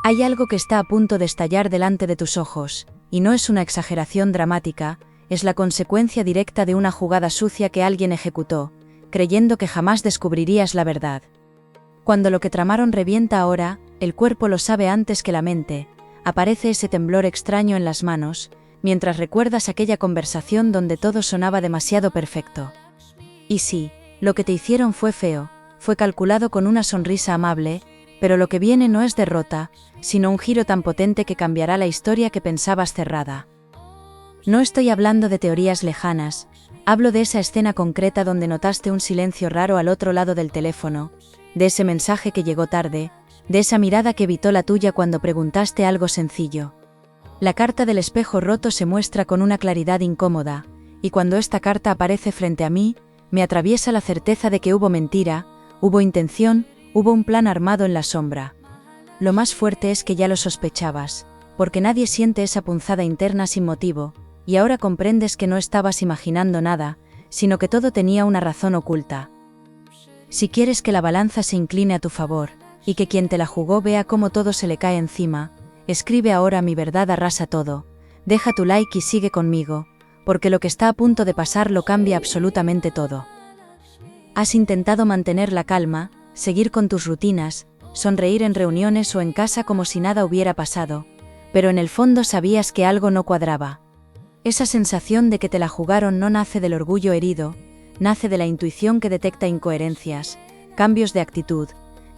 Hay algo que está a punto de estallar delante de tus ojos, y no es una exageración dramática, es la consecuencia directa de una jugada sucia que alguien ejecutó, creyendo que jamás descubrirías la verdad. Cuando lo que tramaron revienta ahora, el cuerpo lo sabe antes que la mente, aparece ese temblor extraño en las manos, mientras recuerdas aquella conversación donde todo sonaba demasiado perfecto. Y sí, lo que te hicieron fue feo, fue calculado con una sonrisa amable, pero lo que viene no es derrota, sino un giro tan potente que cambiará la historia que pensabas cerrada. No estoy hablando de teorías lejanas, hablo de esa escena concreta donde notaste un silencio raro al otro lado del teléfono, de ese mensaje que llegó tarde, de esa mirada que evitó la tuya cuando preguntaste algo sencillo. La carta del espejo roto se muestra con una claridad incómoda, y cuando esta carta aparece frente a mí, me atraviesa la certeza de que hubo mentira, hubo intención, hubo un plan armado en la sombra. Lo más fuerte es que ya lo sospechabas, porque nadie siente esa punzada interna sin motivo, y ahora comprendes que no estabas imaginando nada, sino que todo tenía una razón oculta. Si quieres que la balanza se incline a tu favor, y que quien te la jugó vea cómo todo se le cae encima, escribe ahora Mi verdad arrasa todo, deja tu like y sigue conmigo, porque lo que está a punto de pasar lo cambia absolutamente todo. Has intentado mantener la calma, seguir con tus rutinas, sonreír en reuniones o en casa como si nada hubiera pasado, pero en el fondo sabías que algo no cuadraba. Esa sensación de que te la jugaron no nace del orgullo herido, nace de la intuición que detecta incoherencias, cambios de actitud,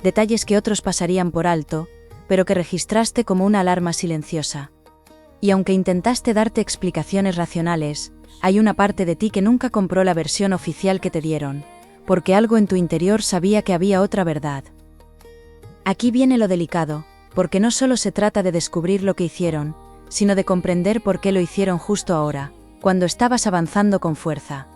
detalles que otros pasarían por alto, pero que registraste como una alarma silenciosa. Y aunque intentaste darte explicaciones racionales, hay una parte de ti que nunca compró la versión oficial que te dieron, porque algo en tu interior sabía que había otra verdad. Aquí viene lo delicado, porque no solo se trata de descubrir lo que hicieron, sino de comprender por qué lo hicieron justo ahora, cuando estabas avanzando con fuerza.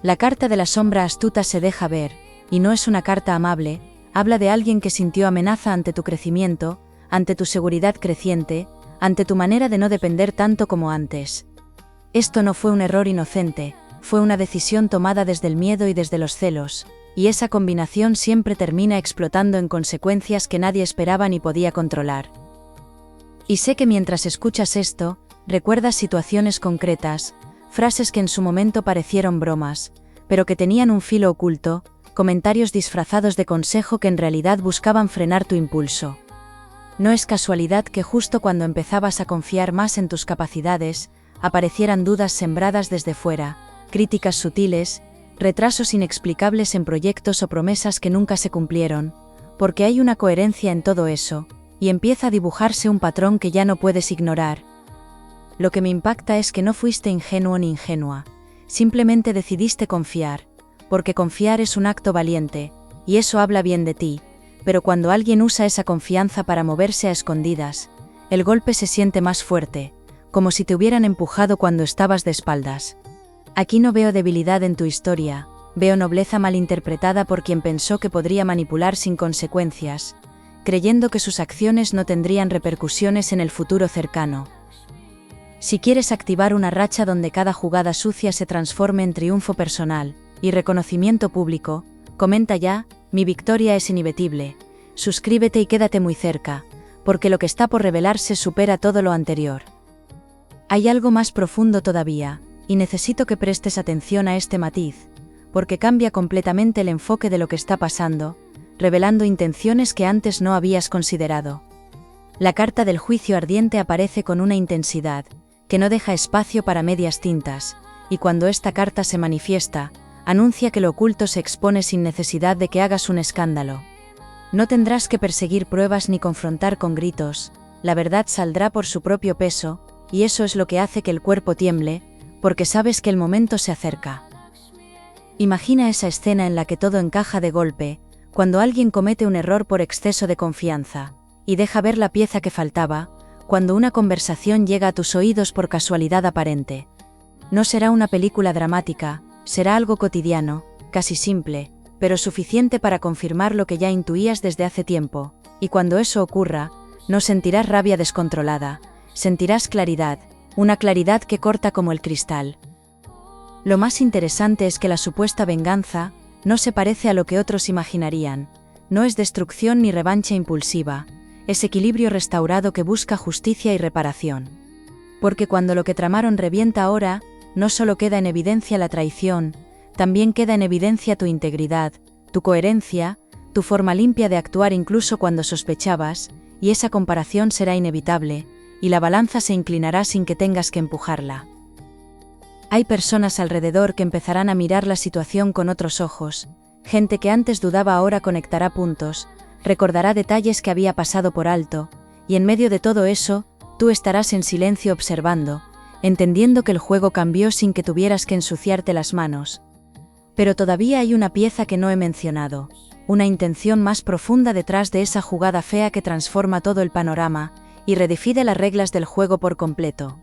La carta de la sombra astuta se deja ver, y no es una carta amable, habla de alguien que sintió amenaza ante tu crecimiento, ante tu seguridad creciente, ante tu manera de no depender tanto como antes. Esto no fue un error inocente, fue una decisión tomada desde el miedo y desde los celos, y esa combinación siempre termina explotando en consecuencias que nadie esperaba ni podía controlar. Y sé que mientras escuchas esto, recuerdas situaciones concretas, frases que en su momento parecieron bromas, pero que tenían un filo oculto, comentarios disfrazados de consejo que en realidad buscaban frenar tu impulso. No es casualidad que justo cuando empezabas a confiar más en tus capacidades, aparecieran dudas sembradas desde fuera, críticas sutiles, retrasos inexplicables en proyectos o promesas que nunca se cumplieron, porque hay una coherencia en todo eso, y empieza a dibujarse un patrón que ya no puedes ignorar. Lo que me impacta es que no fuiste ingenuo ni ingenua, simplemente decidiste confiar, porque confiar es un acto valiente, y eso habla bien de ti, pero cuando alguien usa esa confianza para moverse a escondidas, el golpe se siente más fuerte, como si te hubieran empujado cuando estabas de espaldas. Aquí no veo debilidad en tu historia, veo nobleza malinterpretada por quien pensó que podría manipular sin consecuencias, creyendo que sus acciones no tendrían repercusiones en el futuro cercano. Si quieres activar una racha donde cada jugada sucia se transforme en triunfo personal y reconocimiento público, comenta ya, mi victoria es inibatible, suscríbete y quédate muy cerca, porque lo que está por revelarse supera todo lo anterior. Hay algo más profundo todavía, y necesito que prestes atención a este matiz, porque cambia completamente el enfoque de lo que está pasando, revelando intenciones que antes no habías considerado. La carta del juicio ardiente aparece con una intensidad, que no deja espacio para medias tintas, y cuando esta carta se manifiesta, anuncia que lo oculto se expone sin necesidad de que hagas un escándalo. No tendrás que perseguir pruebas ni confrontar con gritos, la verdad saldrá por su propio peso, y eso es lo que hace que el cuerpo tiemble, porque sabes que el momento se acerca. Imagina esa escena en la que todo encaja de golpe, cuando alguien comete un error por exceso de confianza, y deja ver la pieza que faltaba, cuando una conversación llega a tus oídos por casualidad aparente. No será una película dramática, será algo cotidiano, casi simple, pero suficiente para confirmar lo que ya intuías desde hace tiempo, y cuando eso ocurra, no sentirás rabia descontrolada, sentirás claridad, una claridad que corta como el cristal. Lo más interesante es que la supuesta venganza no se parece a lo que otros imaginarían, no es destrucción ni revancha impulsiva, ese equilibrio restaurado que busca justicia y reparación. Porque cuando lo que tramaron revienta ahora, no solo queda en evidencia la traición, también queda en evidencia tu integridad, tu coherencia, tu forma limpia de actuar incluso cuando sospechabas, y esa comparación será inevitable, y la balanza se inclinará sin que tengas que empujarla. Hay personas alrededor que empezarán a mirar la situación con otros ojos, gente que antes dudaba ahora conectará puntos, recordará detalles que había pasado por alto, y en medio de todo eso, tú estarás en silencio observando, entendiendo que el juego cambió sin que tuvieras que ensuciarte las manos. Pero todavía hay una pieza que no he mencionado, una intención más profunda detrás de esa jugada fea que transforma todo el panorama, y redefine las reglas del juego por completo.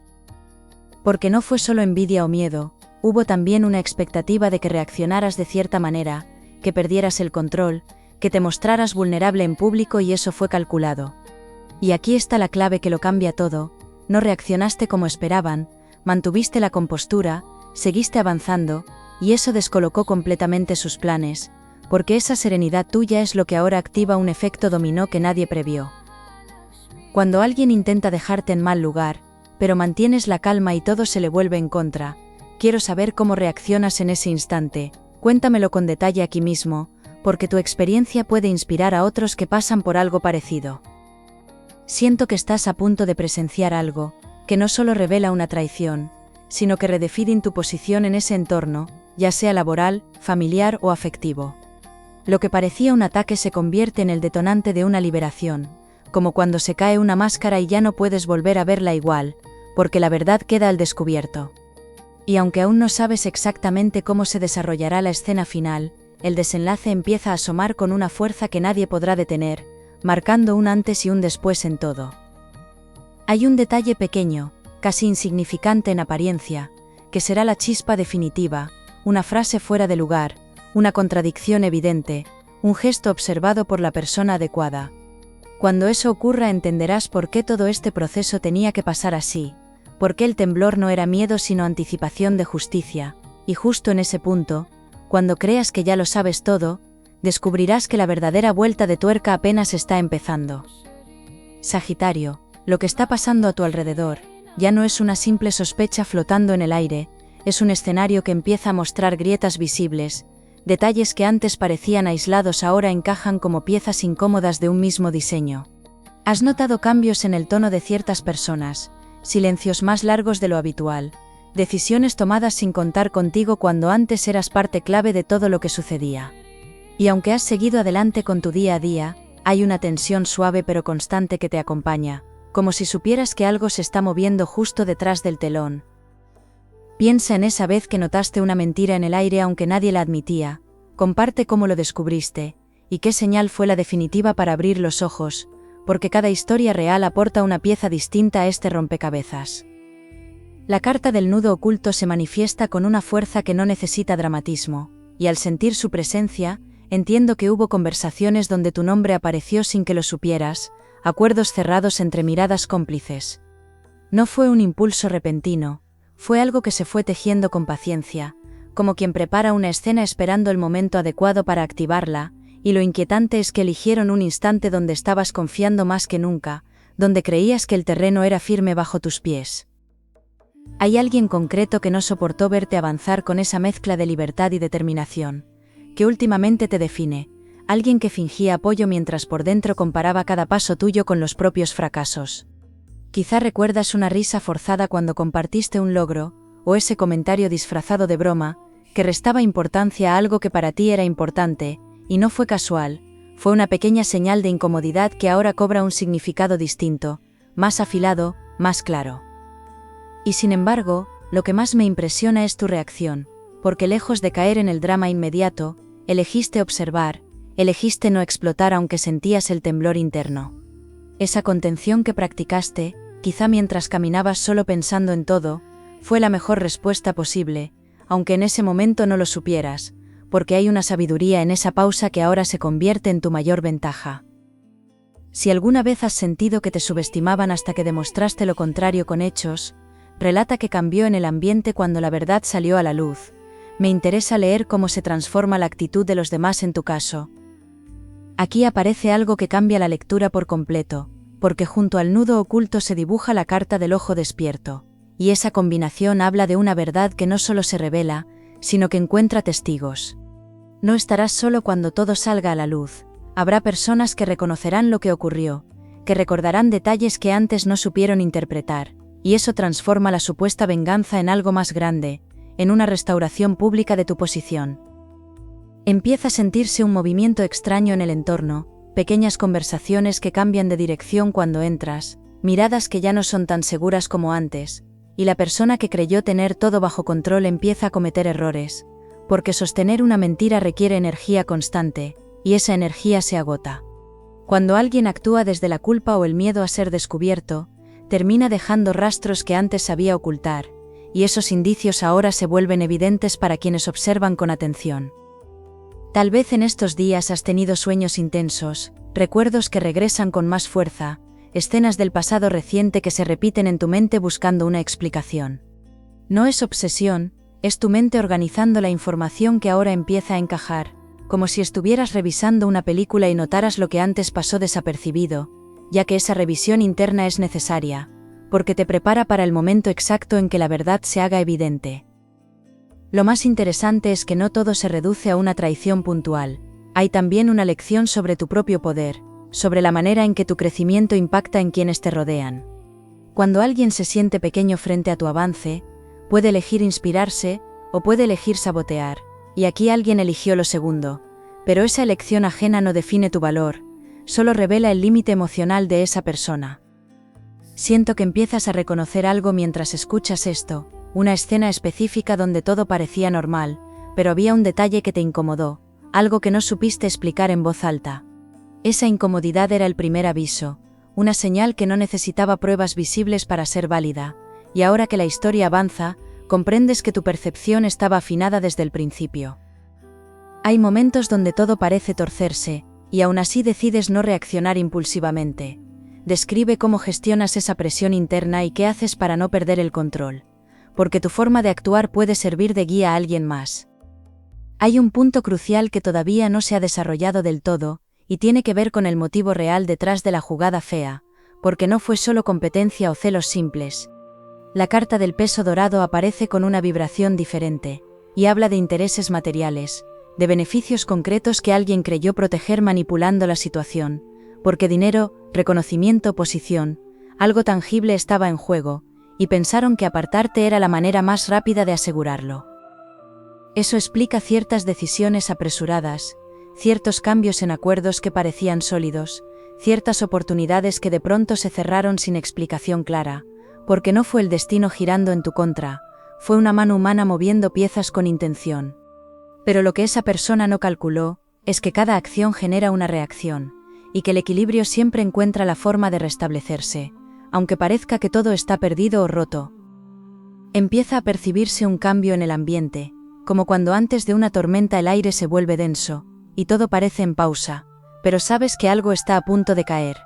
Porque no fue solo envidia o miedo, hubo también una expectativa de que reaccionaras de cierta manera, que perdieras el control, que te mostraras vulnerable en público y eso fue calculado. Y aquí está la clave que lo cambia todo, no reaccionaste como esperaban, mantuviste la compostura, seguiste avanzando, y eso descolocó completamente sus planes, porque esa serenidad tuya es lo que ahora activa un efecto dominó que nadie previó. Cuando alguien intenta dejarte en mal lugar, pero mantienes la calma y todo se le vuelve en contra, quiero saber cómo reaccionas en ese instante, cuéntamelo con detalle aquí mismo, porque tu experiencia puede inspirar a otros que pasan por algo parecido. Siento que estás a punto de presenciar algo, que no solo revela una traición, sino que redefine tu posición en ese entorno, ya sea laboral, familiar o afectivo. Lo que parecía un ataque se convierte en el detonante de una liberación, como cuando se cae una máscara y ya no puedes volver a verla igual, porque la verdad queda al descubierto. Y aunque aún no sabes exactamente cómo se desarrollará la escena final, el desenlace empieza a asomar con una fuerza que nadie podrá detener, marcando un antes y un después en todo. Hay un detalle pequeño, casi insignificante en apariencia, que será la chispa definitiva, una frase fuera de lugar, una contradicción evidente, un gesto observado por la persona adecuada. Cuando eso ocurra entenderás por qué todo este proceso tenía que pasar así, por qué el temblor no era miedo sino anticipación de justicia, y justo en ese punto, cuando creas que ya lo sabes todo, descubrirás que la verdadera vuelta de tuerca apenas está empezando. Sagitario, lo que está pasando a tu alrededor, ya no es una simple sospecha flotando en el aire, es un escenario que empieza a mostrar grietas visibles, detalles que antes parecían aislados ahora encajan como piezas incómodas de un mismo diseño. Has notado cambios en el tono de ciertas personas, silencios más largos de lo habitual, decisiones tomadas sin contar contigo cuando antes eras parte clave de todo lo que sucedía. Y aunque has seguido adelante con tu día a día, hay una tensión suave pero constante que te acompaña, como si supieras que algo se está moviendo justo detrás del telón. Piensa en esa vez que notaste una mentira en el aire aunque nadie la admitía, comparte cómo lo descubriste, y qué señal fue la definitiva para abrir los ojos, porque cada historia real aporta una pieza distinta a este rompecabezas. La carta del nudo oculto se manifiesta con una fuerza que no necesita dramatismo, y al sentir su presencia, entiendo que hubo conversaciones donde tu nombre apareció sin que lo supieras, acuerdos cerrados entre miradas cómplices. No fue un impulso repentino, fue algo que se fue tejiendo con paciencia, como quien prepara una escena esperando el momento adecuado para activarla, y lo inquietante es que eligieron un instante donde estabas confiando más que nunca, donde creías que el terreno era firme bajo tus pies. Hay alguien concreto que no soportó verte avanzar con esa mezcla de libertad y determinación, que últimamente te define, alguien que fingía apoyo mientras por dentro comparaba cada paso tuyo con los propios fracasos. Quizá recuerdas una risa forzada cuando compartiste un logro, o ese comentario disfrazado de broma, que restaba importancia a algo que para ti era importante, y no fue casual, fue una pequeña señal de incomodidad que ahora cobra un significado distinto, más afilado, más claro. Y sin embargo, lo que más me impresiona es tu reacción, porque lejos de caer en el drama inmediato, elegiste observar, elegiste no explotar aunque sentías el temblor interno. Esa contención que practicaste, quizá mientras caminabas solo pensando en todo, fue la mejor respuesta posible, aunque en ese momento no lo supieras, porque hay una sabiduría en esa pausa que ahora se convierte en tu mayor ventaja. Si alguna vez has sentido que te subestimaban hasta que demostraste lo contrario con hechos, relata qué cambió en el ambiente cuando la verdad salió a la luz. Me interesa leer cómo se transforma la actitud de los demás en tu caso. Aquí aparece algo que cambia la lectura por completo, porque junto al nudo oculto se dibuja la carta del ojo despierto, y esa combinación habla de una verdad que no solo se revela, sino que encuentra testigos. No estarás solo cuando todo salga a la luz, habrá personas que reconocerán lo que ocurrió, que recordarán detalles que antes no supieron interpretar, y eso transforma la supuesta venganza en algo más grande, en una restauración pública de tu posición. Empieza a sentirse un movimiento extraño en el entorno, pequeñas conversaciones que cambian de dirección cuando entras, miradas que ya no son tan seguras como antes, y la persona que creyó tener todo bajo control empieza a cometer errores, porque sostener una mentira requiere energía constante, y esa energía se agota. Cuando alguien actúa desde la culpa o el miedo a ser descubierto, termina dejando rastros que antes sabía ocultar, y esos indicios ahora se vuelven evidentes para quienes observan con atención. Tal vez en estos días has tenido sueños intensos, recuerdos que regresan con más fuerza, escenas del pasado reciente que se repiten en tu mente buscando una explicación. No es obsesión, es tu mente organizando la información que ahora empieza a encajar, como si estuvieras revisando una película y notaras lo que antes pasó desapercibido, ya que esa revisión interna es necesaria, porque te prepara para el momento exacto en que la verdad se haga evidente. Lo más interesante es que no todo se reduce a una traición puntual, hay también una lección sobre tu propio poder, sobre la manera en que tu crecimiento impacta en quienes te rodean. Cuando alguien se siente pequeño frente a tu avance, puede elegir inspirarse, o puede elegir sabotear, y aquí alguien eligió lo segundo, pero esa elección ajena no define tu valor, solo revela el límite emocional de esa persona. Siento que empiezas a reconocer algo mientras escuchas esto, una escena específica donde todo parecía normal, pero había un detalle que te incomodó, algo que no supiste explicar en voz alta. Esa incomodidad era el primer aviso, una señal que no necesitaba pruebas visibles para ser válida, y ahora que la historia avanza, comprendes que tu percepción estaba afinada desde el principio. Hay momentos donde todo parece torcerse, y aún así decides no reaccionar impulsivamente. Describe cómo gestionas esa presión interna y qué haces para no perder el control, porque tu forma de actuar puede servir de guía a alguien más. Hay un punto crucial que todavía no se ha desarrollado del todo, y tiene que ver con el motivo real detrás de la jugada fea, porque no fue solo competencia o celos simples. La carta del peso dorado aparece con una vibración diferente, y habla de intereses materiales, de beneficios concretos que alguien creyó proteger manipulando la situación, porque dinero, reconocimiento, posición, algo tangible estaba en juego, y pensaron que apartarte era la manera más rápida de asegurarlo. Eso explica ciertas decisiones apresuradas, ciertos cambios en acuerdos que parecían sólidos, ciertas oportunidades que de pronto se cerraron sin explicación clara, porque no fue el destino girando en tu contra, fue una mano humana moviendo piezas con intención. Pero lo que esa persona no calculó, es que cada acción genera una reacción, y que el equilibrio siempre encuentra la forma de restablecerse, aunque parezca que todo está perdido o roto. Empieza a percibirse un cambio en el ambiente, como cuando antes de una tormenta el aire se vuelve denso, y todo parece en pausa, pero sabes que algo está a punto de caer.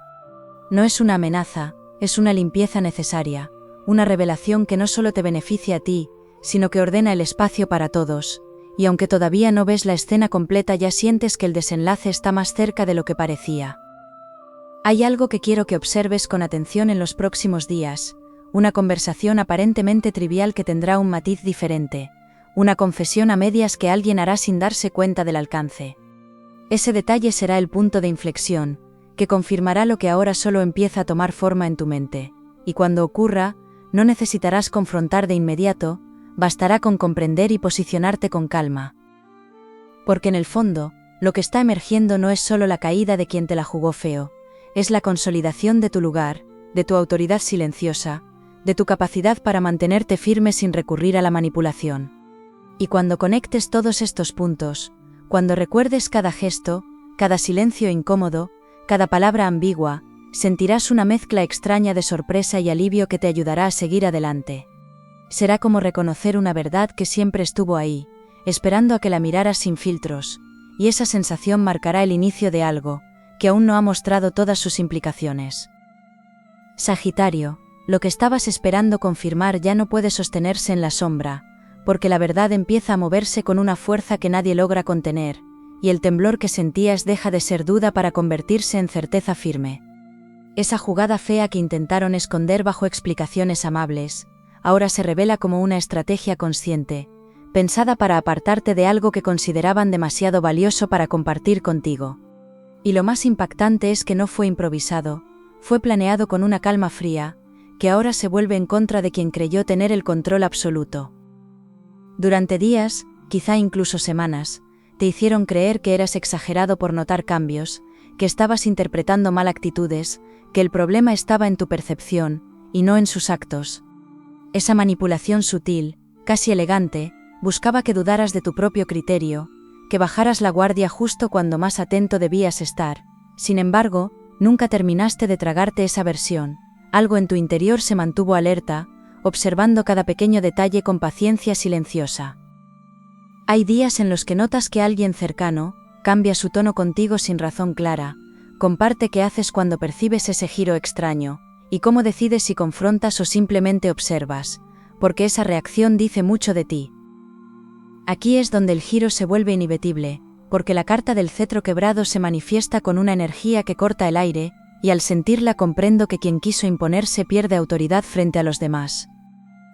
No es una amenaza, es una limpieza necesaria, una revelación que no solo te beneficia a ti, sino que ordena el espacio para todos, y aunque todavía no ves la escena completa ya sientes que el desenlace está más cerca de lo que parecía. Hay algo que quiero que observes con atención en los próximos días, una conversación aparentemente trivial que tendrá un matiz diferente, una confesión a medias que alguien hará sin darse cuenta del alcance. Ese detalle será el punto de inflexión, que confirmará lo que ahora solo empieza a tomar forma en tu mente, y cuando ocurra, no necesitarás confrontar de inmediato, bastará con comprender y posicionarte con calma. Porque en el fondo, lo que está emergiendo no es solo la caída de quien te la jugó feo, es la consolidación de tu lugar, de tu autoridad silenciosa, de tu capacidad para mantenerte firme sin recurrir a la manipulación. Y cuando conectes todos estos puntos, cuando recuerdes cada gesto, cada silencio incómodo, cada palabra ambigua, sentirás una mezcla extraña de sorpresa y alivio que te ayudará a seguir adelante. Será como reconocer una verdad que siempre estuvo ahí, esperando a que la miraras sin filtros, y esa sensación marcará el inicio de algo, que aún no ha mostrado todas sus implicaciones. Sagitario, lo que estabas esperando confirmar ya no puede sostenerse en la sombra, porque la verdad empieza a moverse con una fuerza que nadie logra contener, y el temblor que sentías deja de ser duda para convertirse en certeza firme. Esa jugada fea que intentaron esconder bajo explicaciones amables, ahora se revela como una estrategia consciente, pensada para apartarte de algo que consideraban demasiado valioso para compartir contigo. Y lo más impactante es que no fue improvisado, fue planeado con una calma fría, que ahora se vuelve en contra de quien creyó tener el control absoluto. Durante días, quizá incluso semanas, te hicieron creer que eras exagerado por notar cambios, que estabas interpretando mal actitudes, que el problema estaba en tu percepción, y no en sus actos. Esa manipulación sutil, casi elegante, buscaba que dudaras de tu propio criterio, que bajaras la guardia justo cuando más atento debías estar. Sin embargo, nunca terminaste de tragarte esa versión. Algo en tu interior se mantuvo alerta, observando cada pequeño detalle con paciencia silenciosa. Hay días en los que notas que alguien cercano cambia su tono contigo sin razón clara. Comparte qué haces cuando percibes ese giro extraño, y cómo decides si confrontas o simplemente observas, porque esa reacción dice mucho de ti. Aquí es donde el giro se vuelve inevitable, porque la carta del cetro quebrado se manifiesta con una energía que corta el aire, y al sentirla comprendo que quien quiso imponerse pierde autoridad frente a los demás.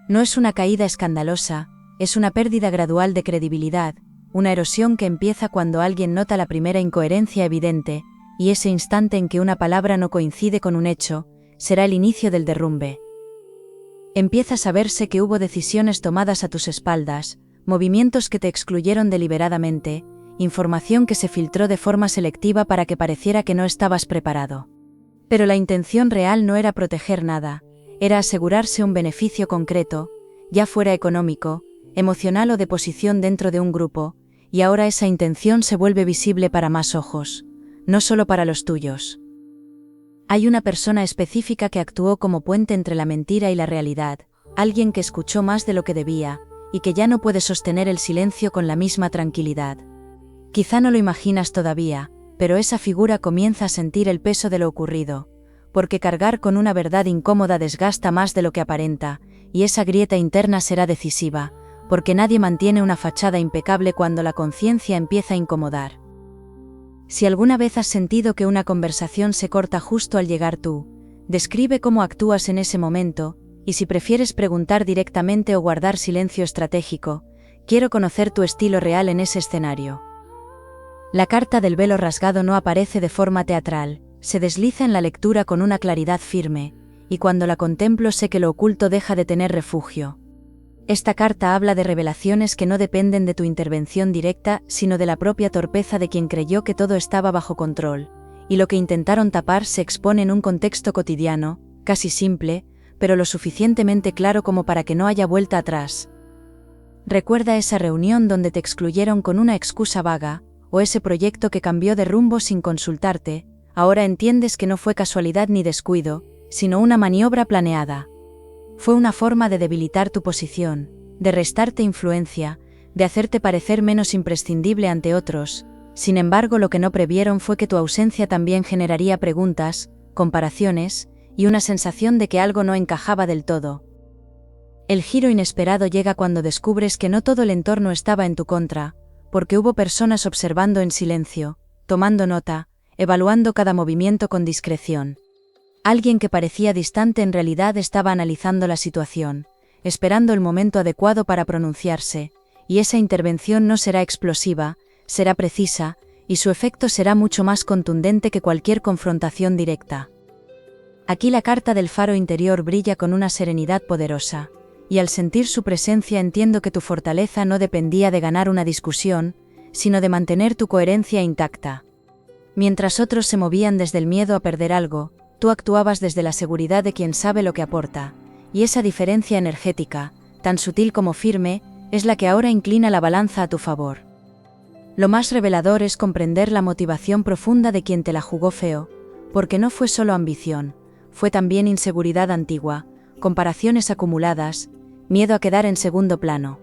No es una caída escandalosa, es una pérdida gradual de credibilidad, una erosión que empieza cuando alguien nota la primera incoherencia evidente, y ese instante en que una palabra no coincide con un hecho, será el inicio del derrumbe. Empieza a saberse que hubo decisiones tomadas a tus espaldas, movimientos que te excluyeron deliberadamente, información que se filtró de forma selectiva para que pareciera que no estabas preparado. Pero la intención real no era proteger nada, era asegurarse un beneficio concreto, ya fuera económico, emocional o de posición dentro de un grupo, y ahora esa intención se vuelve visible para más ojos, no solo para los tuyos. Hay una persona específica que actuó como puente entre la mentira y la realidad, alguien que escuchó más de lo que debía, y que ya no puede sostener el silencio con la misma tranquilidad. Quizá no lo imaginas todavía, pero esa figura comienza a sentir el peso de lo ocurrido, porque cargar con una verdad incómoda desgasta más de lo que aparenta, y esa grieta interna será decisiva, porque nadie mantiene una fachada impecable cuando la conciencia empieza a incomodar. Si alguna vez has sentido que una conversación se corta justo al llegar tú, describe cómo actúas en ese momento, y si prefieres preguntar directamente o guardar silencio estratégico, quiero conocer tu estilo real en ese escenario. La carta del velo rasgado no aparece de forma teatral, se desliza en la lectura con una claridad firme, y cuando la contemplo sé que lo oculto deja de tener refugio. Esta carta habla de revelaciones que no dependen de tu intervención directa, sino de la propia torpeza de quien creyó que todo estaba bajo control, y lo que intentaron tapar se expone en un contexto cotidiano, casi simple, pero lo suficientemente claro como para que no haya vuelta atrás. Recuerda esa reunión donde te excluyeron con una excusa vaga, o ese proyecto que cambió de rumbo sin consultarte. Ahora entiendes que no fue casualidad ni descuido, sino una maniobra planeada. Fue una forma de debilitar tu posición, de restarte influencia, de hacerte parecer menos imprescindible ante otros. Sin embargo, lo que no previeron fue que tu ausencia también generaría preguntas, comparaciones, y una sensación de que algo no encajaba del todo. El giro inesperado llega cuando descubres que no todo el entorno estaba en tu contra, porque hubo personas observando en silencio, tomando nota, evaluando cada movimiento con discreción. Alguien que parecía distante en realidad estaba analizando la situación, esperando el momento adecuado para pronunciarse, y esa intervención no será explosiva, será precisa, y su efecto será mucho más contundente que cualquier confrontación directa. Aquí la carta del faro interior brilla con una serenidad poderosa, y al sentir su presencia entiendo que tu fortaleza no dependía de ganar una discusión, sino de mantener tu coherencia intacta. Mientras otros se movían desde el miedo a perder algo, tú actuabas desde la seguridad de quien sabe lo que aporta, y esa diferencia energética, tan sutil como firme, es la que ahora inclina la balanza a tu favor. Lo más revelador es comprender la motivación profunda de quien te la jugó feo, porque no fue solo ambición, fue también inseguridad antigua, comparaciones acumuladas, miedo a quedar en segundo plano.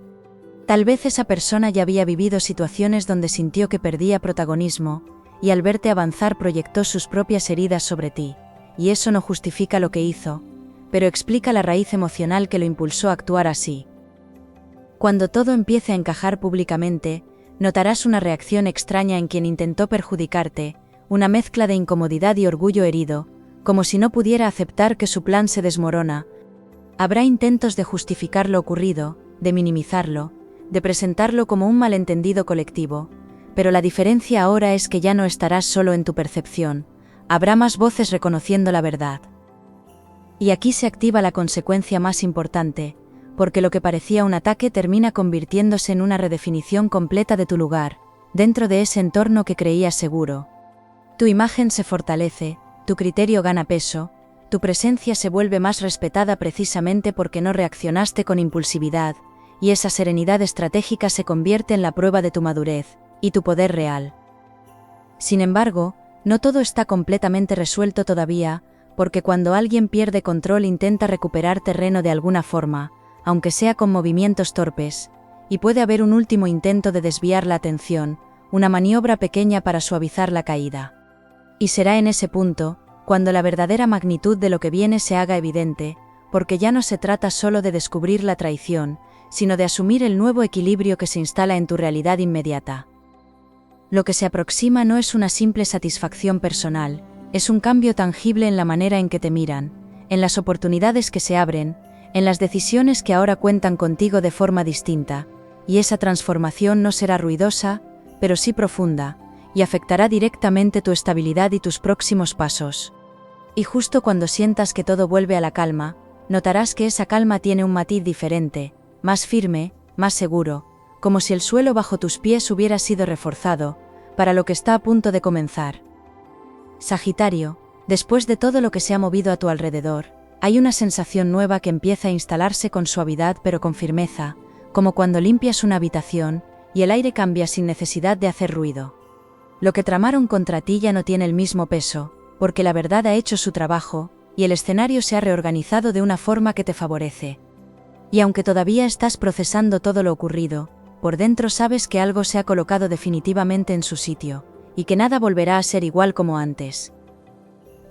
Tal vez esa persona ya había vivido situaciones donde sintió que perdía protagonismo, y al verte avanzar proyectó sus propias heridas sobre ti. Y eso no justifica lo que hizo, pero explica la raíz emocional que lo impulsó a actuar así. Cuando todo empiece a encajar públicamente, notarás una reacción extraña en quien intentó perjudicarte, una mezcla de incomodidad y orgullo herido, como si no pudiera aceptar que su plan se desmorona. Habrá intentos de justificar lo ocurrido, de minimizarlo, de presentarlo como un malentendido colectivo, pero la diferencia ahora es que ya no estarás solo en tu percepción, habrá más voces reconociendo la verdad. Y aquí se activa la consecuencia más importante, porque lo que parecía un ataque termina convirtiéndose en una redefinición completa de tu lugar, dentro de ese entorno que creías seguro. Tu imagen se fortalece, tu criterio gana peso, tu presencia se vuelve más respetada precisamente porque no reaccionaste con impulsividad, y esa serenidad estratégica se convierte en la prueba de tu madurez y tu poder real. Sin embargo, no todo está completamente resuelto todavía, porque cuando alguien pierde control intenta recuperar terreno de alguna forma, aunque sea con movimientos torpes, y puede haber un último intento de desviar la atención, una maniobra pequeña para suavizar la caída. Y será en ese punto, cuando la verdadera magnitud de lo que viene se haga evidente, porque ya no se trata solo de descubrir la traición, sino de asumir el nuevo equilibrio que se instala en tu realidad inmediata. Lo que se aproxima no es una simple satisfacción personal, es un cambio tangible en la manera en que te miran, en las oportunidades que se abren, en las decisiones que ahora cuentan contigo de forma distinta, y esa transformación no será ruidosa, pero sí profunda, y afectará directamente tu estabilidad y tus próximos pasos. Y justo cuando sientas que todo vuelve a la calma, notarás que esa calma tiene un matiz diferente, más firme, más seguro, como si el suelo bajo tus pies hubiera sido reforzado, para lo que está a punto de comenzar. Sagitario, después de todo lo que se ha movido a tu alrededor, hay una sensación nueva que empieza a instalarse con suavidad pero con firmeza, como cuando limpias una habitación, y el aire cambia sin necesidad de hacer ruido. Lo que tramaron contra ti ya no tiene el mismo peso, porque la verdad ha hecho su trabajo, y el escenario se ha reorganizado de una forma que te favorece. Y aunque todavía estás procesando todo lo ocurrido, por dentro sabes que algo se ha colocado definitivamente en su sitio, y que nada volverá a ser igual como antes.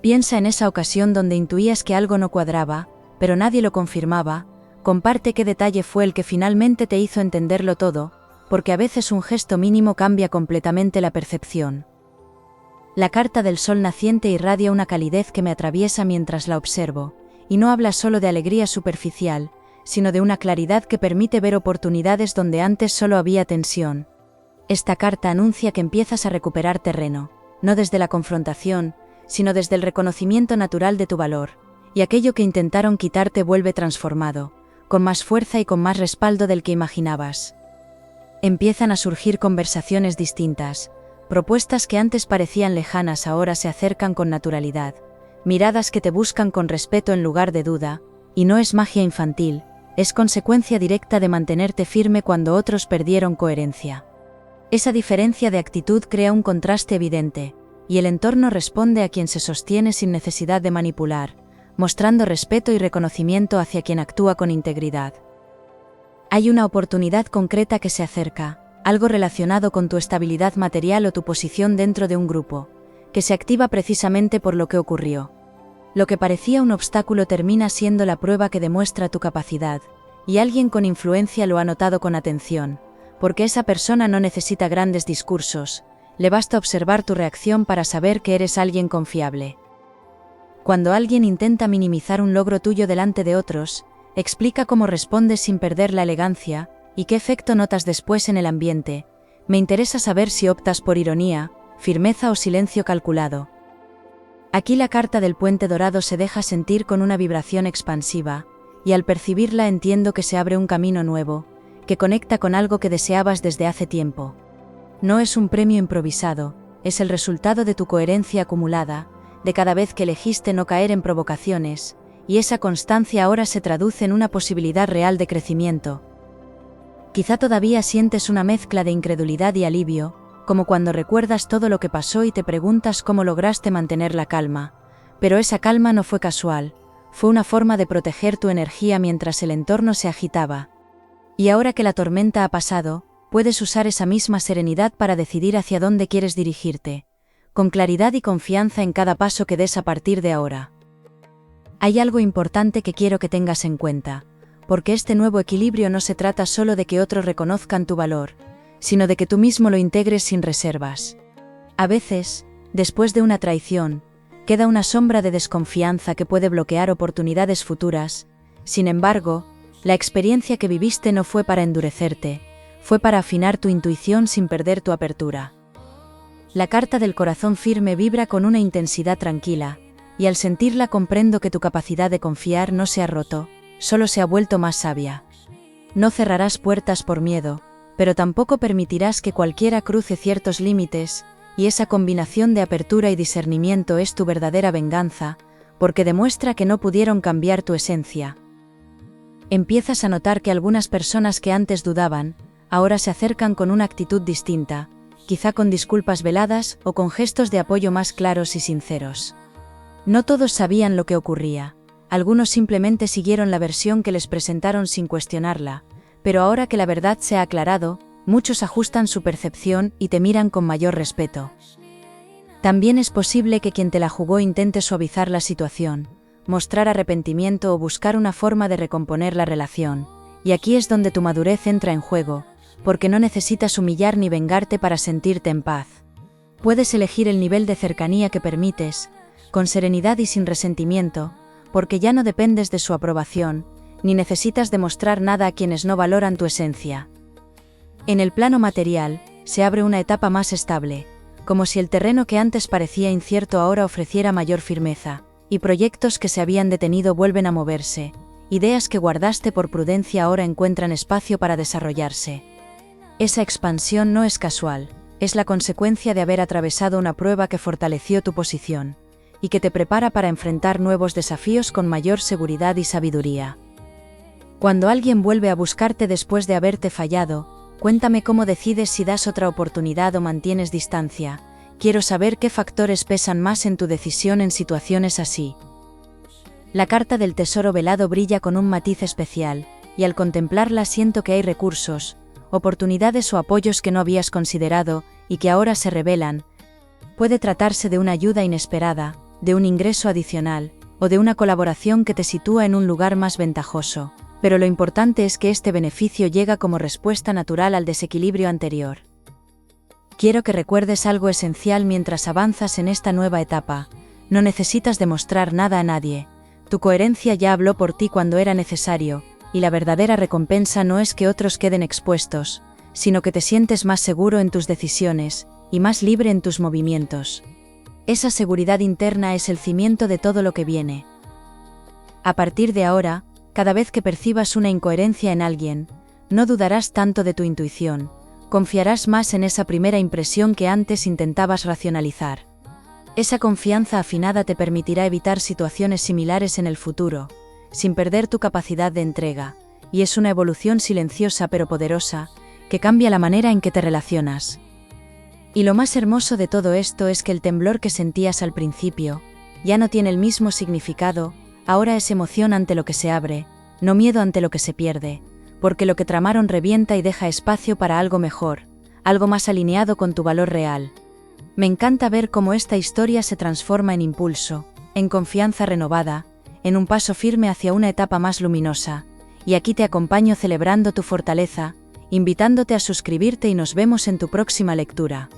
Piensa en esa ocasión donde intuías que algo no cuadraba, pero nadie lo confirmaba, comparte qué detalle fue el que finalmente te hizo entenderlo todo, porque a veces un gesto mínimo cambia completamente la percepción. La carta del sol naciente irradia una calidez que me atraviesa mientras la observo, y no habla solo de alegría superficial, sino de una claridad que permite ver oportunidades donde antes solo había tensión. Esta carta anuncia que empiezas a recuperar terreno, no desde la confrontación, sino desde el reconocimiento natural de tu valor, y aquello que intentaron quitarte vuelve transformado, con más fuerza y con más respaldo del que imaginabas. Empiezan a surgir conversaciones distintas, propuestas que antes parecían lejanas ahora se acercan con naturalidad, miradas que te buscan con respeto en lugar de duda, y no es magia infantil, es consecuencia directa de mantenerte firme cuando otros perdieron coherencia. Esa diferencia de actitud crea un contraste evidente, y el entorno responde a quien se sostiene sin necesidad de manipular, mostrando respeto y reconocimiento hacia quien actúa con integridad. Hay una oportunidad concreta que se acerca, algo relacionado con tu estabilidad material o tu posición dentro de un grupo, que se activa precisamente por lo que ocurrió. Lo que parecía un obstáculo termina siendo la prueba que demuestra tu capacidad, y alguien con influencia lo ha notado con atención, porque esa persona no necesita grandes discursos, le basta observar tu reacción para saber que eres alguien confiable. Cuando alguien intenta minimizar un logro tuyo delante de otros, explica cómo respondes sin perder la elegancia, y qué efecto notas después en el ambiente. Me interesa saber si optas por ironía, firmeza o silencio calculado. Aquí la carta del puente dorado se deja sentir con una vibración expansiva, y al percibirla entiendo que se abre un camino nuevo, que conecta con algo que deseabas desde hace tiempo. No es un premio improvisado, es el resultado de tu coherencia acumulada, de cada vez que elegiste no caer en provocaciones, y esa constancia ahora se traduce en una posibilidad real de crecimiento. Quizá todavía sientes una mezcla de incredulidad y alivio, como cuando recuerdas todo lo que pasó y te preguntas cómo lograste mantener la calma, pero esa calma no fue casual, fue una forma de proteger tu energía mientras el entorno se agitaba. Y ahora que la tormenta ha pasado, puedes usar esa misma serenidad para decidir hacia dónde quieres dirigirte, con claridad y confianza en cada paso que des a partir de ahora. Hay algo importante que quiero que tengas en cuenta, porque este nuevo equilibrio no se trata solo de que otros reconozcan tu valor, sino de que tú mismo lo integres sin reservas. A veces, después de una traición, Queda una sombra de desconfianza que puede bloquear oportunidades futuras. Sin embargo, la experiencia que viviste no fue para endurecerte, fue para afinar tu intuición sin perder tu apertura. La carta del corazón firme vibra con una intensidad tranquila, y al sentirla comprendo que tu capacidad de confiar no se ha roto, solo se ha vuelto más sabia. No cerrarás puertas por miedo, pero tampoco permitirás que cualquiera cruce ciertos límites, y esa combinación de apertura y discernimiento es tu verdadera venganza, porque demuestra que no pudieron cambiar tu esencia. Empiezas a notar que algunas personas que antes dudaban, ahora se acercan con una actitud distinta, quizá con disculpas veladas o con gestos de apoyo más claros y sinceros. No todos sabían lo que ocurría, algunos simplemente siguieron la versión que les presentaron sin cuestionarla, pero ahora que la verdad se ha aclarado, muchos ajustan su percepción y te miran con mayor respeto. También es posible que quien te la jugó intente suavizar la situación, mostrar arrepentimiento o buscar una forma de recomponer la relación, y aquí es donde tu madurez entra en juego, porque no necesitas humillar ni vengarte para sentirte en paz. Puedes elegir el nivel de cercanía que permites, con serenidad y sin resentimiento, porque ya no dependes de su aprobación, ni necesitas demostrar nada a quienes no valoran tu esencia. En el plano material, se abre una etapa más estable, como si el terreno que antes parecía incierto ahora ofreciera mayor firmeza, y proyectos que se habían detenido vuelven a moverse, ideas que guardaste por prudencia ahora encuentran espacio para desarrollarse. Esa expansión no es casual, es la consecuencia de haber atravesado una prueba que fortaleció tu posición, y que te prepara para enfrentar nuevos desafíos con mayor seguridad y sabiduría. Cuando alguien vuelve a buscarte después de haberte fallado, cuéntame cómo decides si das otra oportunidad o mantienes distancia. Quiero saber qué factores pesan más en tu decisión en situaciones así. La carta del tesoro velado brilla con un matiz especial, y al contemplarla siento que hay recursos, oportunidades o apoyos que no habías considerado, y que ahora se revelan. Puede tratarse de una ayuda inesperada, de un ingreso adicional, o de una colaboración que te sitúa en un lugar más ventajoso, pero lo importante es que este beneficio llega como respuesta natural al desequilibrio anterior. Quiero que recuerdes algo esencial mientras avanzas en esta nueva etapa: no necesitas demostrar nada a nadie, tu coherencia ya habló por ti cuando era necesario, y la verdadera recompensa no es que otros queden expuestos, sino que te sientes más seguro en tus decisiones, y más libre en tus movimientos. Esa seguridad interna es el cimiento de todo lo que viene. A partir de ahora, cada vez que percibas una incoherencia en alguien, no dudarás tanto de tu intuición, confiarás más en esa primera impresión que antes intentabas racionalizar. Esa confianza afinada te permitirá evitar situaciones similares en el futuro, sin perder tu capacidad de entrega, y es una evolución silenciosa pero poderosa, que cambia la manera en que te relacionas. Y lo más hermoso de todo esto es que el temblor que sentías al principio, ya no tiene el mismo significado, ahora es emoción ante lo que se abre, no miedo ante lo que se pierde, porque lo que tramaron revienta y deja espacio para algo mejor, algo más alineado con tu valor real. Me encanta ver cómo esta historia se transforma en impulso, en confianza renovada, en un paso firme hacia una etapa más luminosa, y aquí te acompaño celebrando tu fortaleza, invitándote a suscribirte y nos vemos en tu próxima lectura.